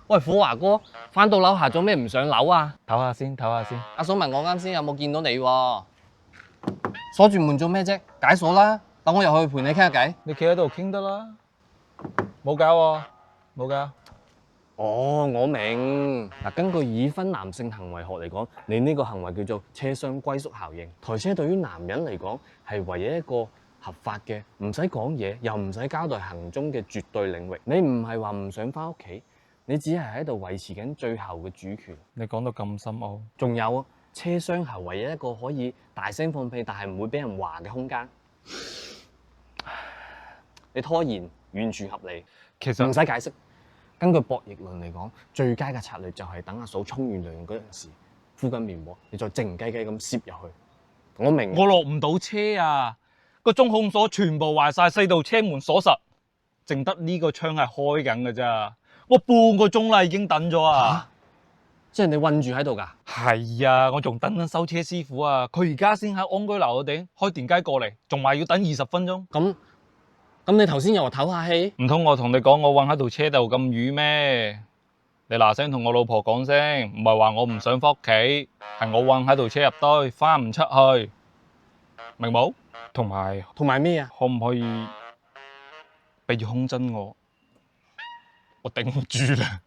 喂，富華哥，翻到樓下做咩唔上樓啊？唞下先，唞下先。阿嫂問我啱先有冇見到你喎？鎖住門做咩啫？解鎖啦，等我入去陪你傾下偈。你企喺度傾得啦，冇搞喎，冇搞。哦，我明。嗱，根據已婚男性行為學嚟講，你呢個行為叫做車廂歸宿效應。台車對於男人嚟講係唯一一個合法嘅，唔使講嘢又唔使交代行蹤嘅絕對領域。你唔係話唔想翻屋企，你只係喺度維持緊最後嘅主權。你講到咁深奧，仲有車廂係唯一一個可以大聲放屁但係唔會俾人話嘅空間。你拖延完全合理，其實唔使解釋。根據博弈論嚟講，最佳嘅策略就係等阿嫂沖完涼嗰陣時，敷緊面膜，你再靜雞雞咁攝入去。我明。我落唔到車啊！個中控鎖全部壞晒，4道車門鎖實，淨得呢個窗係開緊嘅咋。我半個鐘啦，已經等咗啊！即係你韞住喺度㗎？係啊，我仲等緊收車師傅啊！佢而家先喺安居樓嗰頂開電雞過嚟，仲話要等20分鐘。咁你頭先又話唞下氣？唔通我同你講我韞喺度車度咁瘀咩？你嗱聲同我老婆講聲，唔係話我唔想翻屋企，係我韞喺度車入堆，翻唔出去，明冇？同埋咩啊？可唔可以俾住胸針我？我頂唔住啦！